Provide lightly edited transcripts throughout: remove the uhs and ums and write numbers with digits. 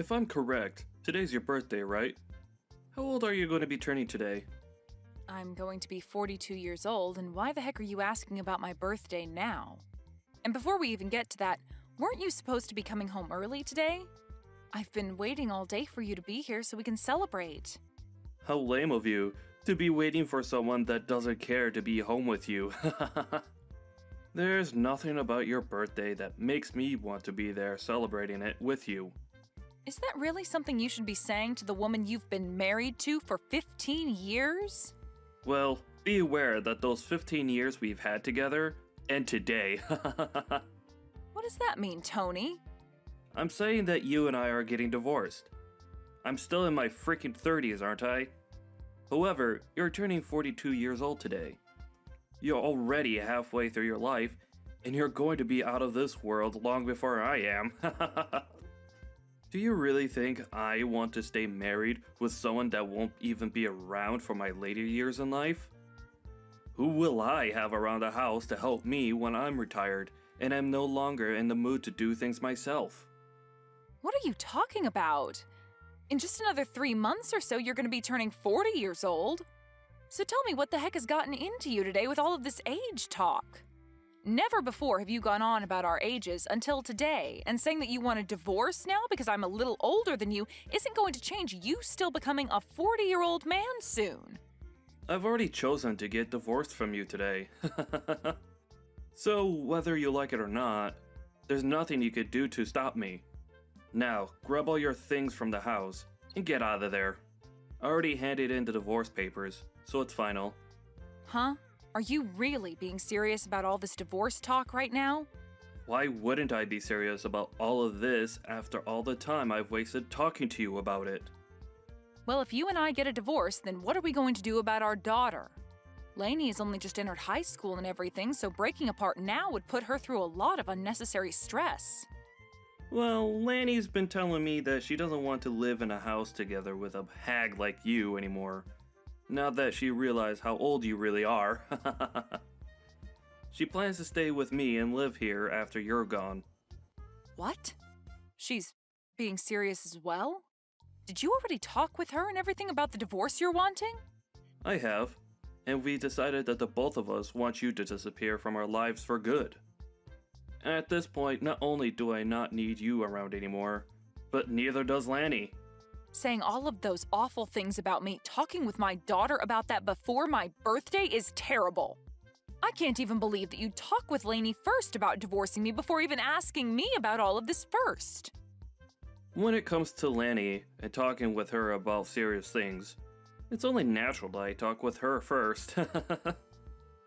If I'm correct, today's your birthday, right? How old are you going to be turning today? I'm going to be 42 years old, and why the heck are you asking about my birthday now? And before we even get to that, weren't you supposed to be coming home early today? I've been waiting all day for you to be here so we can celebrate. How lame of you to be waiting for someone that doesn't care to be home with you. There's nothing about your birthday that makes me want to be there celebrating it with you. Is that really something you should be saying to the woman you've been married to for 15 years? Well, be aware that those 15 years we've had together end today. What does that mean, Tony? I'm saying that you and I are getting divorced. I'm still in my freaking 30s, aren't I? However, you're turning 42 years old today. You're already halfway through your life, and you're going to be out of this world long before I am. Do you really think I want to stay married with someone that won't even be around for my later years in life? Who will I have around the house to help me when I'm retired and I'm no longer in the mood to do things myself? What are you talking about? In just another 3 months or so, you're going to be turning 40 years old. So tell me, what the heck has gotten into you today with all of this age talk? Never before have you gone on about our ages until today, and saying that you want a divorce now because I'm a little older than you isn't going to change you still becoming a 40-year-old man soon. I've already chosen to get divorced from you today. So, whether you like it or not, there's nothing you could do to stop me. Now, grab all your things from the house and get out of there. I already handed in the divorce papers, so it's final. Huh? Are you really being serious about all this divorce talk right now? Why wouldn't I be serious about all of this after all the time I've wasted talking to you about it? Well, if you and I get a divorce, then what are we going to do about our daughter? Lainey has only just entered high school and everything, so breaking apart now would put her through a lot of unnecessary stress. Well, Lanny's been telling me that she doesn't want to live in a house together with a hag like you anymore. Now that she realized how old you really are. She plans to stay with me and live here after you're gone. What? She's being serious as well? Did you already talk with her and everything about the divorce you're wanting? I have, and we decided that the both of us want you to disappear from our lives for good. At this point, not only do I not need you around anymore, but neither does Lanny. Saying all of those awful things about me, talking with my daughter about that before my birthday is terrible. I can't even believe that you'd talk with Lainey first about divorcing me before even asking me about all of this first. When it comes to Lanny and talking with her about serious things, it's only natural that I talk with her first.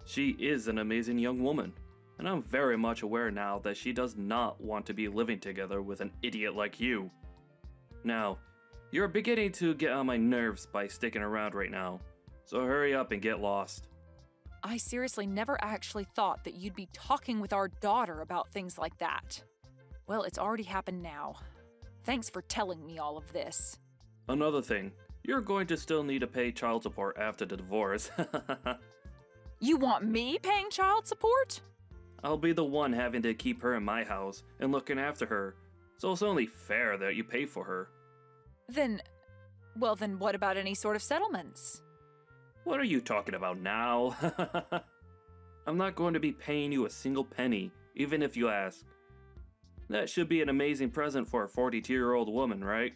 She is an amazing young woman, and I'm very much aware now that she does not want to be living together with an idiot like you. Now, you're beginning to get on my nerves by sticking around right now, so hurry up and get lost. I seriously never actually thought that you'd be talking with our daughter about things like that. Well, it's already happened now. Thanks for telling me all of this. Another thing, you're going to still need to pay child support after the divorce. You want me paying child support? I'll be the one having to keep her in my house and looking after her, so it's only fair that you pay for her. Then what about any sort of settlements? What are you talking about now? I'm not going to be paying you a single penny, even if you ask. That should be an amazing present for a 42-year-old woman, right?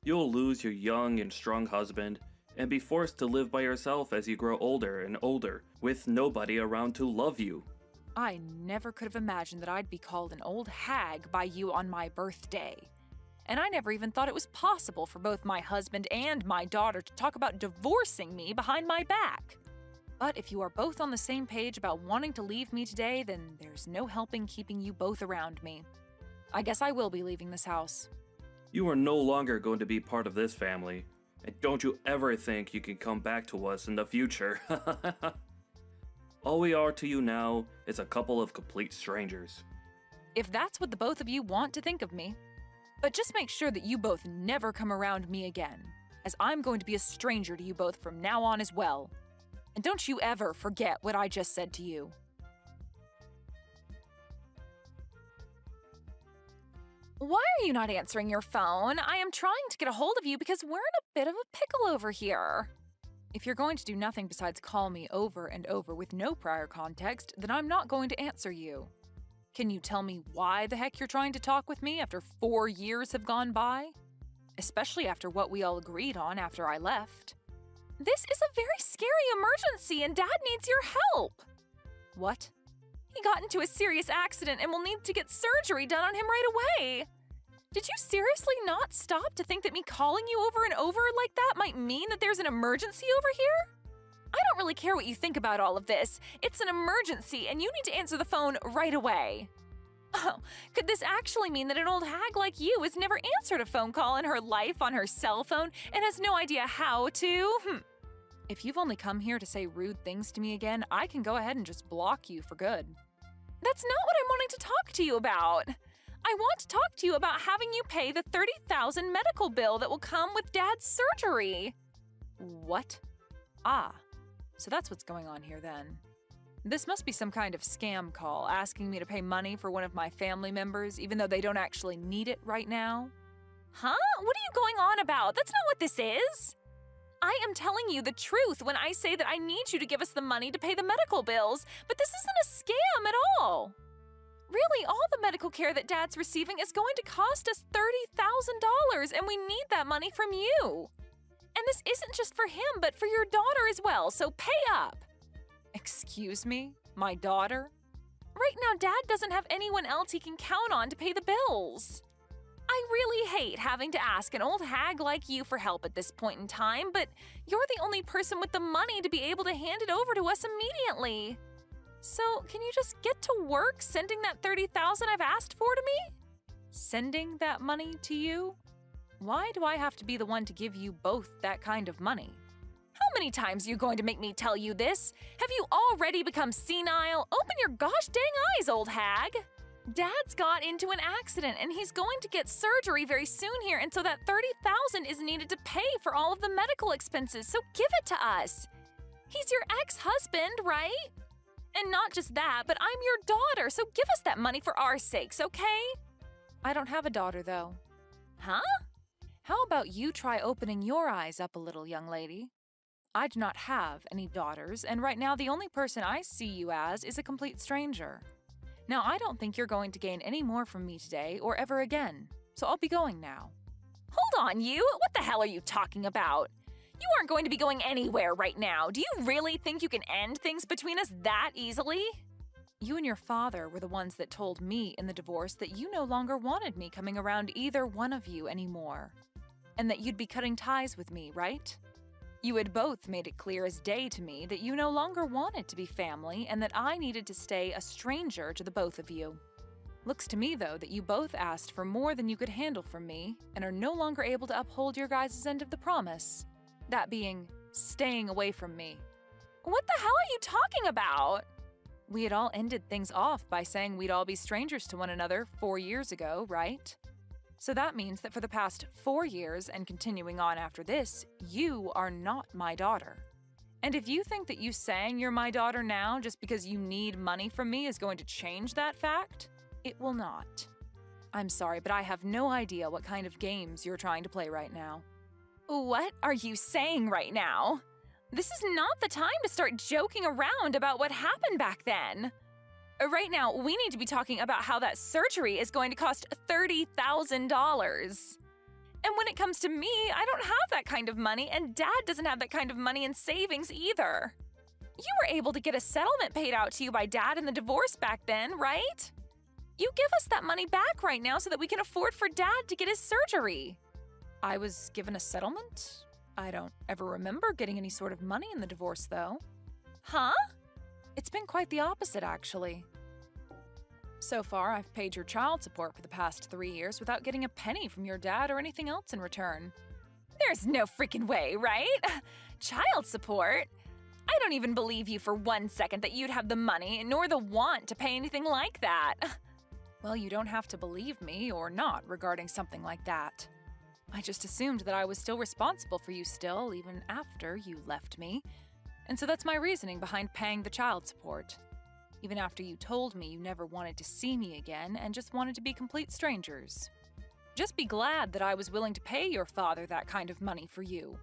You'll lose your young and strong husband, and be forced to live by yourself as you grow older and older, with nobody around to love you. I never could have imagined that I'd be called an old hag by you on my birthday. And I never even thought it was possible for both my husband and my daughter to talk about divorcing me behind my back. But if you are both on the same page about wanting to leave me today, then there's no helping keeping you both around me. I guess I will be leaving this house. You are no longer going to be part of this family, and don't you ever think you can come back to us in the future. All we are to you now is a couple of complete strangers. If that's what the both of you want to think of me. But just make sure that you both never come around me again, as I'm going to be a stranger to you both from now on as well. And don't you ever forget what I just said to you. Why are you not answering your phone? I am trying to get a hold of you because we're in a bit of a pickle over here. If you're going to do nothing besides call me over and over with no prior context, then I'm not going to answer you. Can you tell me why the heck you're trying to talk with me after 4 years have gone by? Especially after what we all agreed on after I left. This is a very scary emergency and Dad needs your help. What? He got into a serious accident and will need to get surgery done on him right away. Did you seriously not stop to think that me calling you over and over like that might mean that there's an emergency over here? I don't really care what you think about all of this. It's an emergency and you need to answer the phone right away. Oh, could this actually mean that an old hag like you has never answered a phone call in her life on her cell phone and has no idea how to? If you've only come here to say rude things to me again, I can go ahead and just block you for good. That's not what I'm wanting to talk to you about. I want to talk to you about having you pay the $30,000 medical bill that will come with Dad's surgery. What? Ah, so that's what's going on here then. This must be some kind of scam call asking me to pay money for one of my family members even though they don't actually need it right now. Huh? What are you going on about? That's not what this is. I am telling you the truth when I say that I need you to give us the money to pay the medical bills, but this isn't a scam at all. Really, all the medical care that Dad's receiving is going to cost us $30,000, and we need that money from you. And this isn't just for him, but for your daughter as well, so pay up. Excuse me? My daughter? Right now, Dad doesn't have anyone else he can count on to pay the bills. I really hate having to ask an old hag like you for help at this point in time, but you're the only person with the money to be able to hand it over to us immediately. So, can you just get to work sending that $30,000 I've asked for to me? Sending that money to you? Why do I have to be the one to give you both that kind of money? How many times are you going to make me tell you this? Have you already become senile? Open your gosh dang eyes, old hag! Dad's got into an accident and he's going to get surgery very soon here, and so that $30,000 is needed to pay for all of the medical expenses, so give it to us. He's your ex-husband, right? And not just that, but I'm your daughter, so give us that money for our sakes, okay? I don't have a daughter, though. Huh? How about you try opening your eyes up a little, young lady? I do not have any daughters, and right now the only person I see you as is a complete stranger. Now, I don't think you're going to gain any more from me today or ever again, so I'll be going now. Hold on, you! What the hell are you talking about? You aren't going to be going anywhere right now. Do you really think you can end things between us that easily? You and your father were the ones that told me in the divorce that you no longer wanted me coming around either one of you anymore, and that you'd be cutting ties with me, right? You had both made it clear as day to me that you no longer wanted to be family and that I needed to stay a stranger to the both of you. Looks to me, though, that you both asked for more than you could handle from me and are no longer able to uphold your guys' end of the promise. That being, staying away from me. What the hell are you talking about? We had all ended things off by saying we'd all be strangers to one another 4 years ago, right? So that means that for the past 4 years and continuing on after this, you are not my daughter. And if you think that you saying you're my daughter now just because you need money from me is going to change that fact, it will not. I'm sorry, but I have no idea what kind of games you're trying to play right now. What are you saying right now? This is not the time to start joking around about what happened back then. Right now, we need to be talking about how that surgery is going to cost $30,000. And when it comes to me, I don't have that kind of money, and Dad doesn't have that kind of money in savings either. You were able to get a settlement paid out to you by Dad in the divorce back then, right? You give us that money back right now so that we can afford for Dad to get his surgery. I was given a settlement? I don't ever remember getting any sort of money in the divorce, though. Huh? It's been quite the opposite, actually. So far, I've paid your child support for the past 3 years without getting a penny from your dad or anything else in return. There's no freaking way, right? Child support? I don't even believe you for 1 second that you'd have the money nor the want to pay anything like that. Well, you don't have to believe me or not regarding something like that. I just assumed that I was still responsible for you still, even after you left me. And so that's my reasoning behind paying the child support. Even after you told me you never wanted to see me again and just wanted to be complete strangers. Just be glad that I was willing to pay your father that kind of money for you.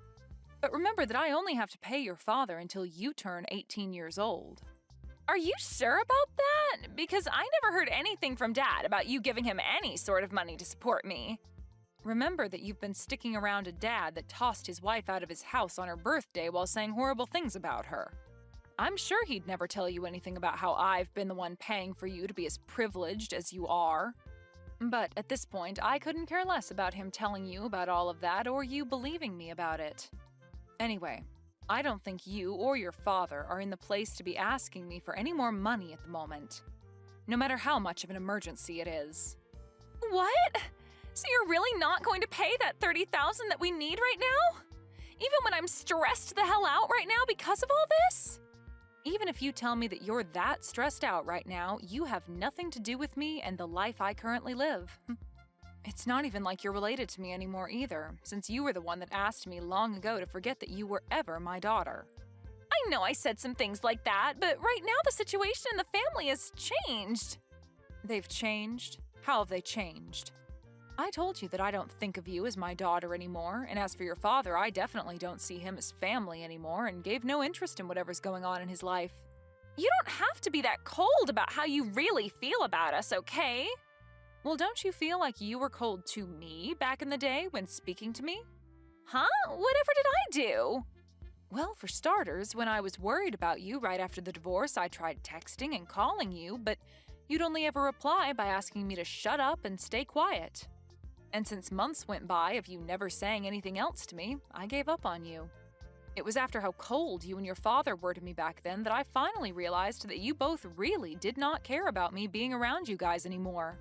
But remember that I only have to pay your father until you turn 18 years old. Are you sure about that? Because I never heard anything from Dad about you giving him any sort of money to support me. Remember that you've been sticking around a dad that tossed his wife out of his house on her birthday while saying horrible things about her. I'm sure he'd never tell you anything about how I've been the one paying for you to be as privileged as you are. But at this point, I couldn't care less about him telling you about all of that or you believing me about it. Anyway, I don't think you or your father are in the place to be asking me for any more money at the moment, no matter how much of an emergency it is. What? So you're really not going to pay that $30,000 that we need right now? Even when I'm stressed the hell out right now because of all this? Even if you tell me that you're that stressed out right now, you have nothing to do with me and the life I currently live. It's not even like you're related to me anymore either, since you were the one that asked me long ago to forget that you were ever my daughter. I know I said some things like that, but right now the situation in the family has changed. They've changed? How have they changed? I told you that I don't think of you as my daughter anymore, and as for your father, I definitely don't see him as family anymore and gave no interest in whatever's going on in his life. You don't have to be that cold about how you really feel about us, okay? Well, don't you feel like you were cold to me back in the day when speaking to me? Huh? Whatever did I do? Well, for starters, when I was worried about you right after the divorce, I tried texting and calling you, but you'd only ever reply by asking me to shut up and stay quiet. And since months went by of you never saying anything else to me, I gave up on you. It was after how cold you and your father were to me back then that I finally realized that you both really did not care about me being around you guys anymore.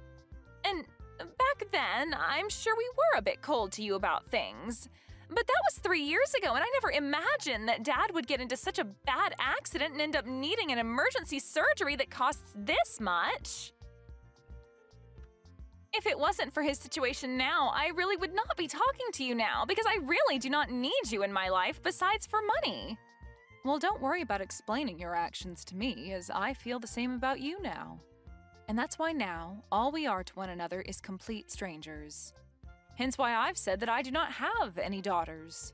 And back then, I'm sure we were a bit cold to you about things. But that was 3 years ago, and I never imagined that Dad would get into such a bad accident and end up needing an emergency surgery that costs this much. If it wasn't for his situation now, I really would not be talking to you now because I really do not need you in my life besides for money. Well, don't worry about explaining your actions to me, as I feel the same about you now. And that's why now, all we are to one another is complete strangers. Hence why I've said that I do not have any daughters.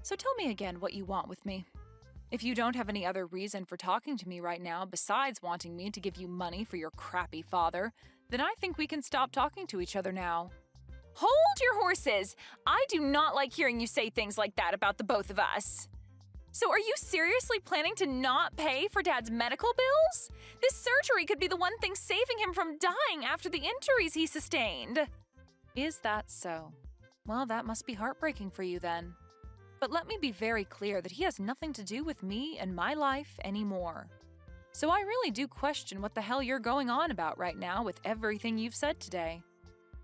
So tell me again what you want with me. If you don't have any other reason for talking to me right now besides wanting me to give you money for your crappy father, then I think we can stop talking to each other now. Hold your horses! I do not like hearing you say things like that about the both of us. So are you seriously planning to not pay for Dad's medical bills? This surgery could be the one thing saving him from dying after the injuries he sustained. Is that so? Well, that must be heartbreaking for you then. But let me be very clear that he has nothing to do with me and my life anymore. So I really do question what the hell you're going on about right now with everything you've said today.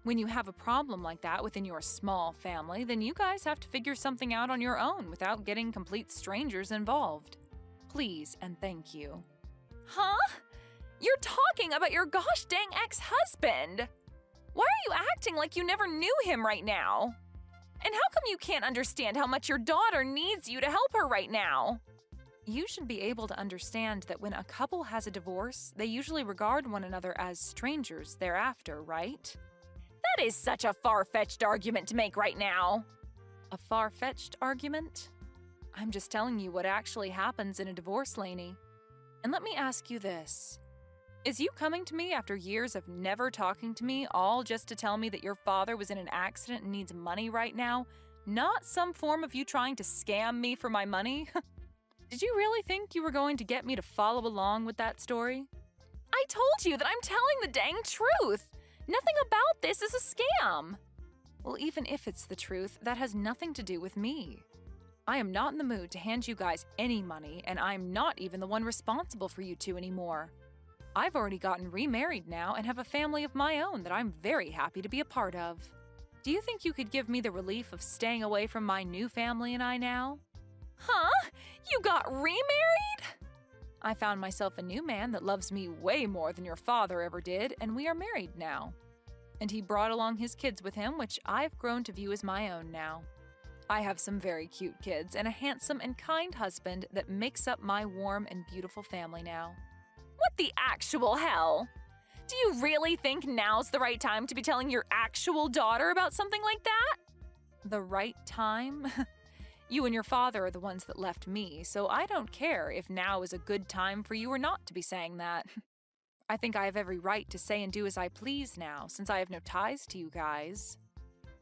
When you have a problem like that within your small family, then you guys have to figure something out on your own without getting complete strangers involved. Please and thank you. Huh? You're talking about your gosh dang ex-husband! Why are you acting like you never knew him right now? And how come you can't understand how much your daughter needs you to help her right now? You should be able to understand that when a couple has a divorce, they usually regard one another as strangers thereafter, right? That is such a far-fetched argument to make right now. A far-fetched argument? I'm just telling you what actually happens in a divorce, Lainey. And let me ask you this. Is you coming to me after years of never talking to me all just to tell me that your father was in an accident and needs money right now, not some form of you trying to scam me for my money? Did you really think you were going to get me to follow along with that story? I told you that I'm telling the dang truth. Nothing about this is a scam. Well, even if it's the truth, that has nothing to do with me. I am not in the mood to hand you guys any money, and I'm not even the one responsible for you two anymore. I've already gotten remarried now and have a family of my own that I'm very happy to be a part of. Do you think you could give me the relief of staying away from my new family and I now? Huh? You got remarried? I found myself a new man that loves me way more than your father ever did, and we are married now. And he brought along his kids with him, which I've grown to view as my own now. I have some very cute kids and a handsome and kind husband that makes up my warm and beautiful family now. What the actual hell? Do you really think now's the right time to be telling your actual daughter about something like that? The right time? You and your father are the ones that left me, so I don't care if now is a good time for you or not to be saying that. I think I have every right to say and do as I please now, since I have no ties to you guys.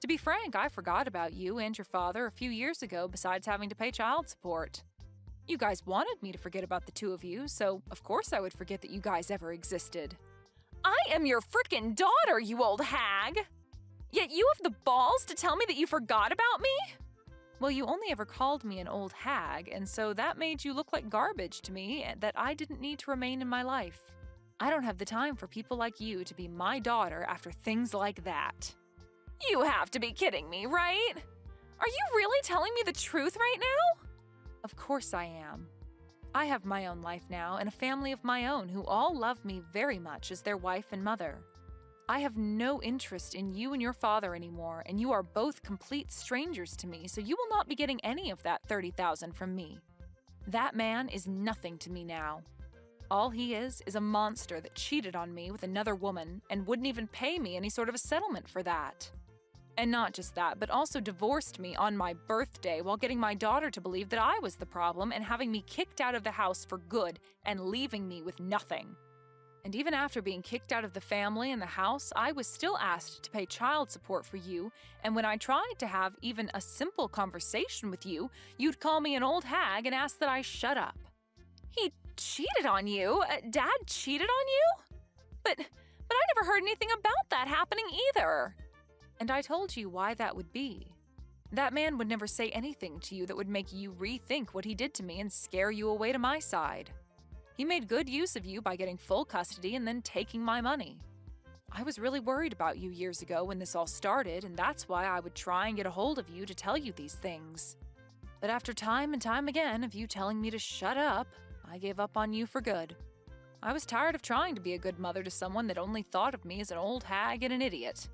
To be frank, I forgot about you and your father a few years ago besides having to pay child support. You guys wanted me to forget about the two of you, so of course I would forget that you guys ever existed. I am your frickin' daughter, you old hag! Yet you have the balls to tell me that you forgot about me? Well, you only ever called me an old hag, and so that made you look like garbage to me that I didn't need to remain in my life. I don't have the time for people like you to be my daughter after things like that. You have to be kidding me, right? Are you really telling me the truth right now? Of course I am. I have my own life now and a family of my own who all love me very much as their wife and mother. I have no interest in you and your father anymore, and you are both complete strangers to me, so you will not be getting any of that $30,000 from me. That man is nothing to me now. All he is a monster that cheated on me with another woman and wouldn't even pay me any sort of a settlement for that. And not just that, but also divorced me on my birthday while getting my daughter to believe that I was the problem and having me kicked out of the house for good and leaving me with nothing. And even after being kicked out of the family and the house, I was still asked to pay child support for you, and when I tried to have even a simple conversation with you, you'd call me an old hag and ask that I shut up. He cheated on you? Dad cheated on you? But I never heard anything about that happening either. And I told you why that would be. That man would never say anything to you that would make you rethink what he did to me and scare you away to my side. He made good use of you by getting full custody and then taking my money. I was really worried about you years ago when this all started, and that's why I would try and get a hold of you to tell you these things. But after time and time again of you telling me to shut up, I gave up on you for good. I was tired of trying to be a good mother to someone that only thought of me as an old hag and an idiot.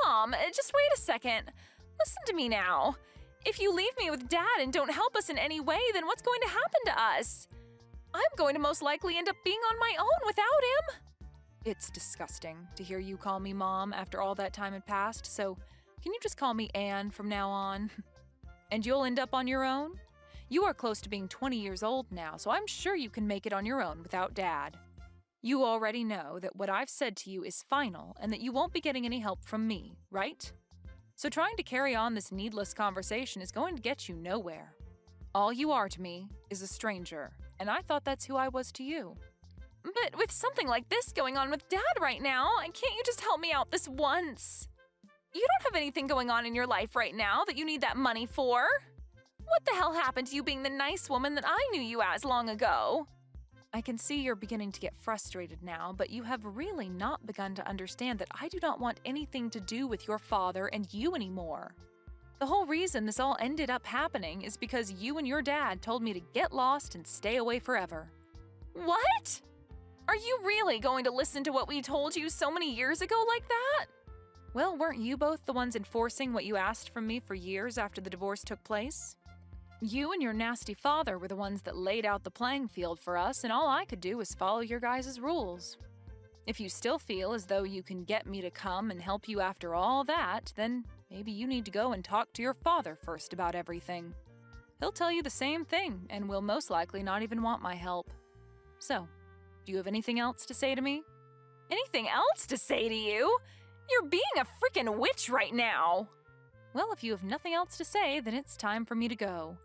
Mom, just wait a second. Listen to me now. If you leave me with Dad and don't help us in any way, then what's going to happen to us? I'm going to most likely end up being on my own without him. It's disgusting to hear you call me Mom after all that time had passed, so can you just call me Anne from now on? And you'll end up on your own? You are close to being 20 years old now, so I'm sure you can make it on your own without Dad. You already know that what I've said to you is final and that you won't be getting any help from me, right? So trying to carry on this needless conversation is going to get you nowhere. All you are to me is a stranger, and I thought that's who I was to you. But with something like this going on with Dad right now, can't you just help me out this once? You don't have anything going on in your life right now that you need that money for. What the hell happened to you being the nice woman that I knew you as long ago? I can see you're beginning to get frustrated now, but you have really not begun to understand that I do not want anything to do with your father and you anymore. The whole reason this all ended up happening is because you and your dad told me to get lost and stay away forever. What? Are you really going to listen to what we told you so many years ago like that? Well, weren't you both the ones enforcing what you asked from me for years after the divorce took place? You and your nasty father were the ones that laid out the playing field for us, and all I could do was follow your guys' rules. If you still feel as though you can get me to come and help you after all that, then maybe you need to go and talk to your father first about everything. He'll tell you the same thing, and will most likely not even want my help. So, do you have anything else to say to me? Anything else to say to you? You're being a freaking witch right now. Well, if you have nothing else to say, then it's time for me to go.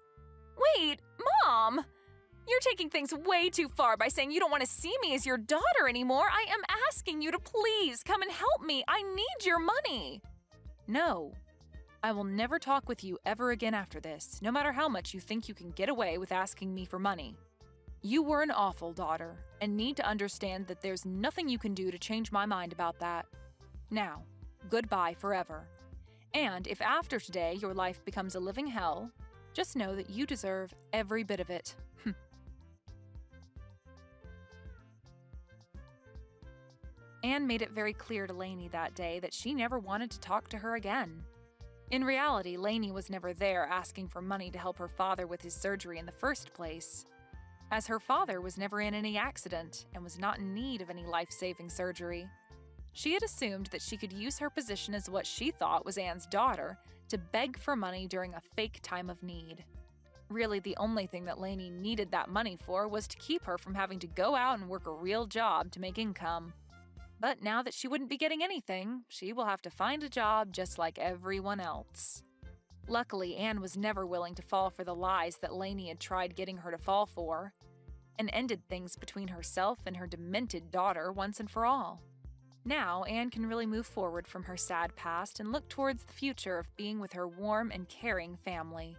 Wait, Mom! You're taking things way too far by saying you don't want to see me as your daughter anymore. I am asking you to please come and help me. I need your money. No. I will never talk with you ever again after this, no matter how much you think you can get away with asking me for money. You were an awful daughter, and need to understand that there's nothing you can do to change my mind about that. Now, goodbye forever. And if after today your life becomes a living hell, just know that you deserve every bit of it. Anne made it very clear to Lainey that day that she never wanted to talk to her again. In reality, Lainey was never there asking for money to help her father with his surgery in the first place. as her father was never in any accident and was not in need of any life-saving surgery. She had assumed that she could use her position as what she thought was Anne's daughter to beg for money during a fake time of need. Really, the only thing that Lainey needed that money for was to keep her from having to go out and work a real job to make income. But now that she wouldn't be getting anything, she will have to find a job just like everyone else. Luckily, Anne was never willing to fall for the lies that Lainey had tried getting her to fall for, and ended things between herself and her demented daughter once and for all. Now, Anne can really move forward from her sad past and look towards the future of being with her warm and caring family.